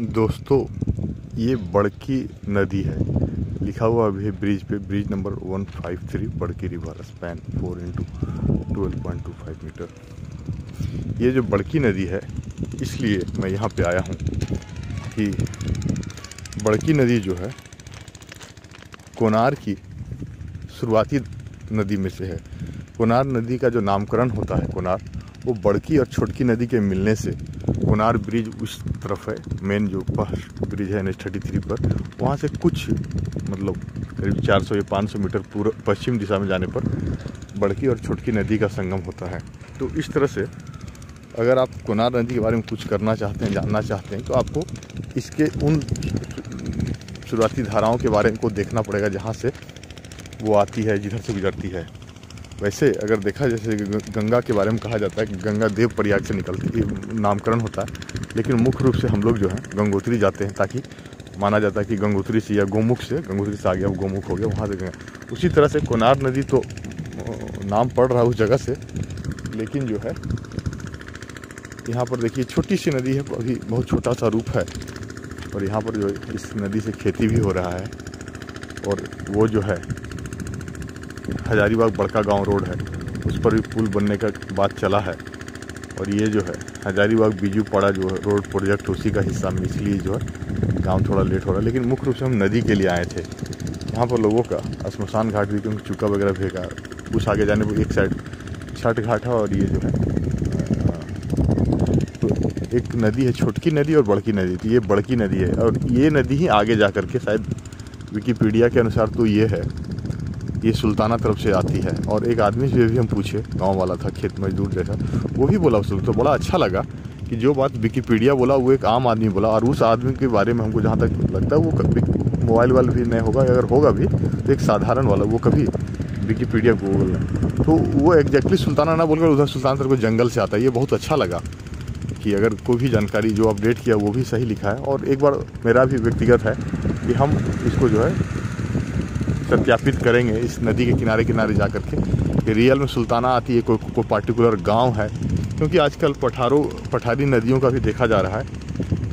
दोस्तों, ये बड़की नदी है। लिखा हुआ अभी ब्रिज पे, ब्रिज नंबर 153 बड़की रिवर स्पैन 4x12.25 मीटर। ये जो बड़की नदी है, इसलिए मैं यहाँ पे आया हूँ कि बड़की नदी जो है कोनार की शुरुआती नदी में से है। कोनार नदी का जो नामकरण होता है कोनार, वो बड़की और छोटकी नदी के मिलने से कोनार ब्रिज उस तरफ है। मेन जो फर्स्ट ब्रिज है NH-33 पर, वहाँ से कुछ मतलब करीब 400 या 500 मीटर पूर्व पश्चिम दिशा में जाने पर बड़की और छोटकी नदी का संगम होता है। तो इस तरह से अगर आप कोनार नदी के बारे में कुछ करना चाहते हैं, जानना चाहते हैं, तो आपको इसके उन शुरुआती धाराओं के बारे में को देखना पड़ेगा जहाँ से वो आती है, जिधर से गुजरती है। वैसे अगर देखा, जैसे गंगा के बारे में कहा जाता है कि गंगा देव प्रयाग से निकलती है, नामकरण होता है, लेकिन मुख्य रूप से हम लोग जो है गंगोत्री जाते हैं, ताकि माना जाता है कि गंगोत्री से या गोमुख से, गंगोत्री से आ गया गोमुख हो गया, वहाँ से गंगा। उसी तरह से कोनार नदी तो नाम पड़ रहा है उस जगह से, लेकिन जो है यहाँ पर देखिए छोटी सी नदी है, अभी बहुत छोटा सा रूप है, और यहाँ पर जो इस नदी से खेती भी हो रहा है। और वो जो है हजारीबाग बड़का गांव रोड है, उस पर भी पुल बनने का बात चला है। और ये जो है हजारीबाग बीजूपाड़ा जो है रोड प्रोजेक्ट, उसी का हिस्सा में, इसलिए जो है काम थोड़ा लेट हो रहा है। लेकिन मुख्य रूप से हम नदी के लिए आए थे। यहाँ पर लोगों का श्मशान घाट भी, क्योंकि चूका वगैरह भेगा, उस आगे जाने पर एक साइड छठ घाट है, और ये जो है तो एक नदी है, छोटकी नदी और बड़की नदी। तो ये बड़की नदी है, और ये नदी ही आगे जा करके शायद विकिपीडिया के अनुसार तो ये सुल्ताना तरफ से आती है। और एक आदमी से भी हम पूछे, गांव वाला था, खेत मजदूर जैसा, वो भी बोला उस, तो बड़ा अच्छा लगा कि जो बात विकिपीडिया बोला वो एक आम आदमी बोला। और उस आदमी के बारे में हमको जहाँ तक लगता है वो मोबाइल वाला भी नहीं होगा, अगर होगा भी तो एक साधारण वाला, वो कभी विकिपीडिया को बोलना, तो वो एग्जैक्टली सुल्ताना ना बोलकर उधर सुल्तान सर को जंगल से आता है। ये बहुत अच्छा लगा कि अगर कोई भी जानकारी जो अपडेट किया वो भी सही लिखा है। और एक बार मेरा भी व्यक्तिगत है कि हम इसको जो है सत्यापित करेंगे इस नदी के किनारे किनारे जा कर के कि रियल में सुल्ताना आती है, कोई पार्टिकुलर गांव है। क्योंकि आजकल पठारी नदियों का भी देखा जा रहा है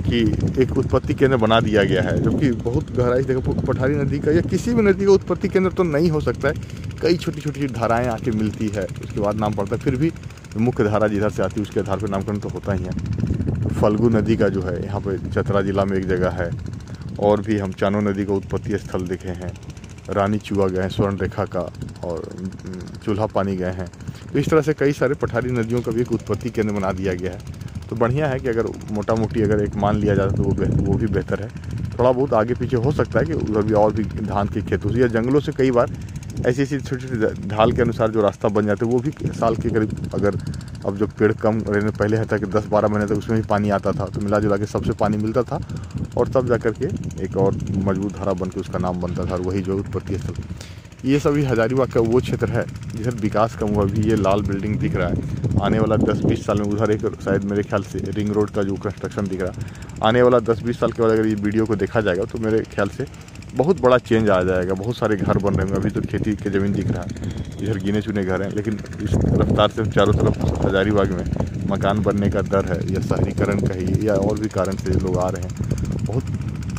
कि एक उत्पत्ति केंद्र बना दिया गया है, जबकि बहुत गहराई से देखो पठारी नदी का या किसी भी नदी का उत्पत्ति केंद्र तो नहीं हो सकता है। कई छोटी छोटी धाराएँ आके मिलती है, उसके बाद नाम पड़ता है। फिर भी मुख्य धारा जिधर से आती है उसके आधार पर नामकरण तो होता ही है। तो फल्गु नदी का जो है यहाँ पर चतरा जिला में एक जगह है, और भी हम चानो नदी का उत्पत्ति स्थल देखे हैं, रानी चुआ गए हैं, स्वर्ण रेखा का, और चूल्हा पानी गए हैं। तो इस तरह से कई सारे पठारी नदियों का भी एक उत्पत्ति केंद्र बना दिया गया है। तो बढ़िया है कि अगर मोटा मोटी अगर एक मान लिया जाए तो वो भी बेहतर है। थोड़ा बहुत आगे पीछे हो सकता है कि उधर भी और भी धान के खेतों से या जंगलों से कई बार ऐसी छोटी छोटी ढाल के अनुसार जो रास्ता बन जाते हैं, वो भी साल के करीब, अगर अब जो पेड़ कम रहने पहले है था कि 10-12 महीने तक उसमें भी पानी आता था, तो मिला जुला के सबसे पानी मिलता था, और तब जा कर के एक और मजबूत धारा बन के उसका नाम बनता था, और वही जो उत्पत्ति स्थल। ये सभी हजारीबाग का वो क्षेत्र है जिधर विकास कम हुआ। भी ये लाल बिल्डिंग दिख रहा है, आने वाला 10-20 साल में उधर एक शायद मेरे ख्याल से रिंग रोड का जो कंस्ट्रक्शन दिख रहा है, आने वाला 10-20 साल के बाद अगर ये वीडियो को देखा जाएगा तो मेरे ख्याल से बहुत बड़ा चेंज आ जाएगा। बहुत सारे घर बन रहे हैं। अभी तो खेती की ज़मीन दिख रहा है, इधर गिने चुने घर हैं, लेकिन इस रफ्तार से चारों तरफ हजारीबाग में मकान बनने का दर है, या शहरीकरण कहिए या और भी कारण से लोग आ रहे हैं। बहुत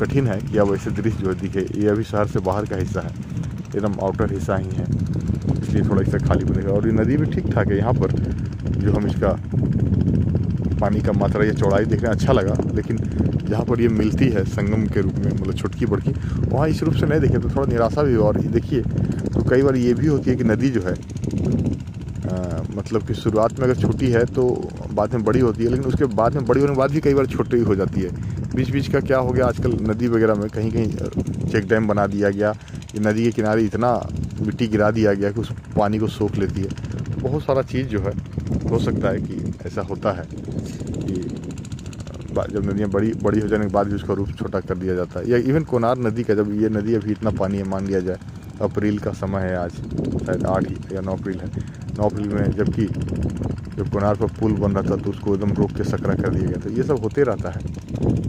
कठिन है कि अब ऐसे दृश्य जो दिखे। ये अभी शहर से बाहर का हिस्सा है, एकदम आउटर हिस्सा ही है, इसलिए थोड़ा इससे खाली बनेगा। और ये नदी भी ठीक ठाक है। यहाँ पर जो हम इसका पानी का मात्रा या चौड़ाई देखने अच्छा लगा, लेकिन जहाँ पर ये मिलती है संगम के रूप में, मतलब छोटकी बड़की, वहाँ इस रूप से नहीं देखे तो थोड़ा निराशा भी हुआ। और देखिए तो कई बार ये भी होती है कि नदी जो है मतलब कि शुरुआत में अगर छोटी है तो बाद में बड़ी होती है, लेकिन उसके बाद में बड़ी होने के बाद भी कई बार छोटी हो जाती है। बीच बीच का क्या हो गया, आजकल नदी वगैरह में कहीं कहीं चेक डैम बना दिया गया, ये नदी के किनारे इतना मिट्टी गिरा दिया गया कि उस पानी को सोख लेती है। तो बहुत सारा चीज़ जो है हो सकता है कि ऐसा होता है कि जब नदियाँ बड़ी हो जाने के बाद भी उसका रूप छोटा कर दिया जाता है। या इवन कोनार नदी का, जब ये नदी अभी इतना पानी है, मान लिया जाए अप्रैल का समय है, आज शायद 8 या 9 अप्रैल है, 9 अप्रैल में जबकि जब कोनार पर पुल बन रहा था तो उसको एकदम रोक के सकरा कर दिया गया। तो ये सब होते रहता है।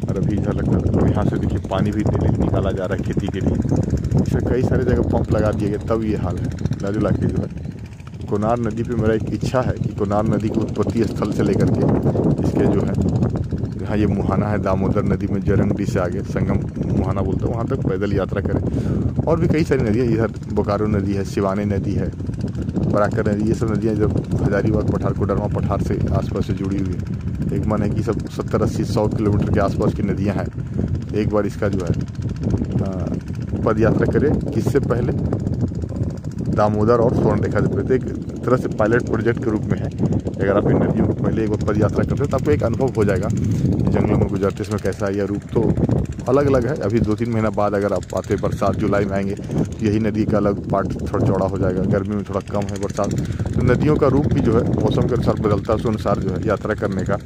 और अभी इधर लगता है तो यहाँ से देखिए पानी भी निकाला जा रहा है खेती के लिए। इससे कई सारे जगह पंप लगा दिए गए, तब ये हाल है। लाजुला के जो है कोनार नदी पे मेरा एक इच्छा है कि कोनार नदी के उत्पत्ति स्थल से लेकर के इसके जो है जहाँ ये मुहाना है दामोदर नदी में जरंगडी से आगे संगम मुहाना बोलते हैं, वहाँ तक पैदल यात्रा करें। और भी कई सारी नदियाँ, इधर बोकारो नदी है, सिवानी नदी है, बराकर नदी, ये सब नदियाँ जब हजारीबाग पठार कोडरमा पठार से आसपास से जुड़ी हुई है। एक मन है कि सब 70-80-100 किलोमीटर के आसपास की नदियाँ हैं। एक बार इसका जो है पद यात्रा करें। किससे पहले दामोदर और स्वर्णरेखा से, तो एक तरह से पायलट प्रोजेक्ट के रूप में है। अगर आप इन नदियों को पहले एक बार पद यात्रा करते हो तो आपको एक अनुभव हो जाएगा जंगलों में गुजरते समय कैसा है। यह रूप तो अलग अलग है। अभी 2-3 महीना बाद अगर आप आते बरसात जुलाई में आएंगे तो यही नदी का अलग पार्ट थोड़ा चौड़ा हो जाएगा। गर्मी में थोड़ा कम है, बरसात तो नदियों का रूप भी जो है मौसम के अनुसार बदलता है। उस अनुसार जो है यात्रा करने का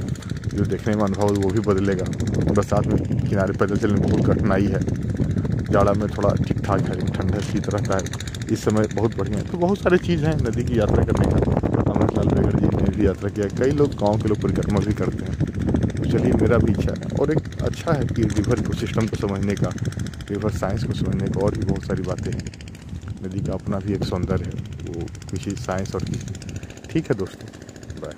जो देखने में अनुभव वो भी बदलेगा। बरसात में किनारे पैदल चलने में बहुत कठिनाई है, जाड़ा में थोड़ा ठीक ठाक है, ठंडा शीत रहता है, इस समय बहुत बढ़िया है। तो बहुत सारी चीज़ हैं नदी की यात्रा करने का। अमृतलाल बेगड़ जी ने भी यात्रा किया, कई लोग गाँव के लोग परिक्रमा भी करते हैं। तो चलिए मेरा भी इच्छा है। और एक अच्छा है कि रिवर इकोसिस्टम को समझने का, रिवर साइंस को समझने का, और भी बहुत सारी बातें हैं। नदी का अपना भी एक सौंदर्य है, वो किसी साइंस और किसी। ठीक है दोस्तों, बाय।